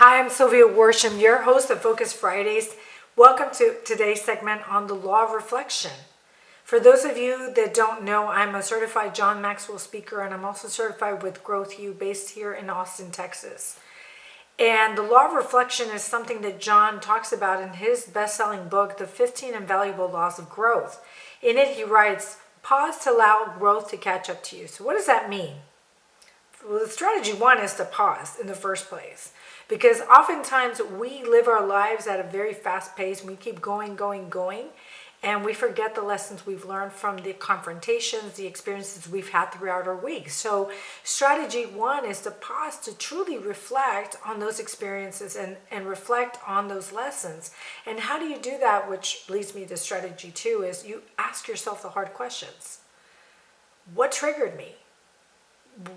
Hi, I'm Sylviaworsham, your host of Focus Fridays. Welcome to today's segment on the law of reflection. For those of you that don't know, I'm a certified John Maxwell speaker, and I'm also certified with Growth U based here in Austin, Texas. And the law of reflection is something that John talks about in his best-selling book, The 15 Invaluable Laws of Growth. In it, he writes, pause to allow growth to catch up to you. So what does that mean? Well, the strategy one is to pause in the first place. Because oftentimes we live our lives at a very fast pace and we keep going, and we forget the lessons we've learned from the confrontations, the experiences we've had throughout our week. So strategy one is to pause to truly reflect on those experiences and reflect on those lessons. And how do you do that? Which leads me to strategy two is you ask yourself the hard questions. What triggered me?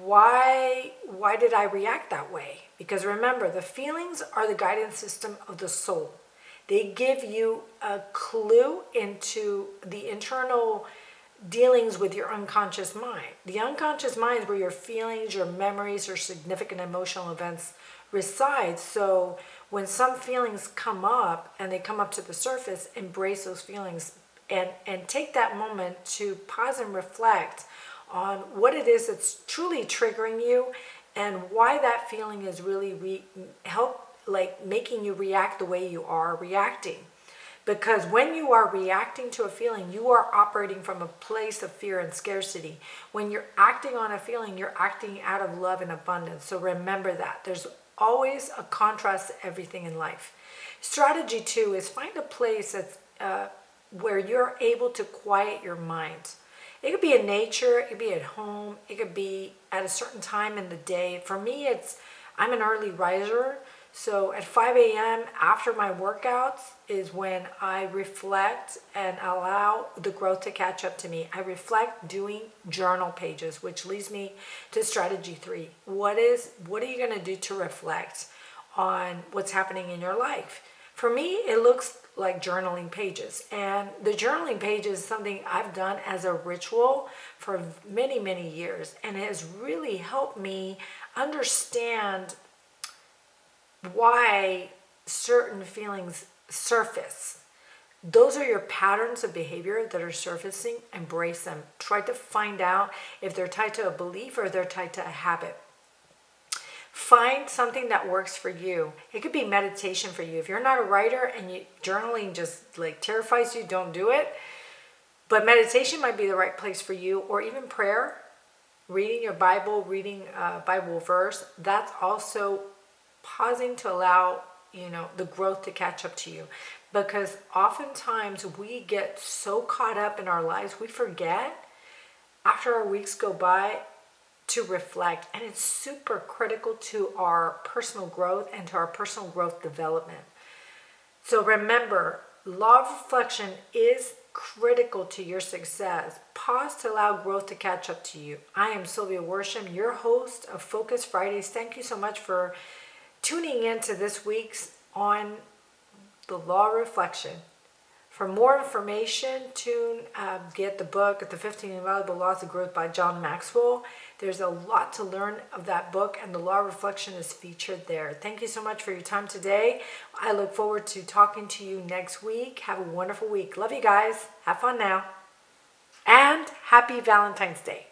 Why did I react that way? Because remember, the feelings are the guidance system of the soul. They give you a clue into the internal dealings with your unconscious mind. The unconscious mind is where your feelings, your memories, or significant emotional events reside. So when some feelings come up and they come up to the surface, embrace those feelings and take that moment to pause and reflect on what it is that's truly triggering you and why that feeling is really making you react the way you are reacting. Because when you are reacting to a feeling, you are operating from a place of fear and scarcity. When you're acting on a feeling, you're acting out of love and abundance. So remember that. There's always a contrast to everything in life. Strategy two is find a place that's where you're able to quiet your mind. It could be in nature, it could be at home, it could be at a certain time in the day. For me, I'm an early riser, so at 5 a.m. after my workouts is when I reflect and allow the growth to catch up to me. I reflect doing journal pages, which leads me to strategy three. What are you going to do to reflect on what's happening in your life? For me, it looks like journaling pages. And the journaling page is something I've done as a ritual for many, many years. And it has really helped me understand why certain feelings surface. Those are your patterns of behavior that are surfacing. Embrace them. Try to find out if they're tied to a belief or they're tied to a habit. Find something that works for you. It could be meditation for you. If you're not a writer and journaling just terrifies you, don't do it. But meditation might be the right place for you, or even prayer, reading your Bible, reading a Bible verse. That's also pausing to allow, the growth to catch up to you. Because oftentimes we get so caught up in our lives, we forget after our weeks go by to reflect, and it's super critical to our personal growth and to our personal growth development. So remember, law of reflection is critical to your success. Pause to allow growth to catch up to you. I am Sylviaworsham, your host of Focus Fridays. Thank you so much for tuning in to this week's on the law of reflection. For more information, get the book, The 15 Invaluable Laws of Growth by John Maxwell. There's a lot to learn of that book, and the law of reflection is featured there. Thank you so much for your time today. I look forward to talking to you next week. Have a wonderful week. Love you guys. Have fun now. And happy Valentine's Day.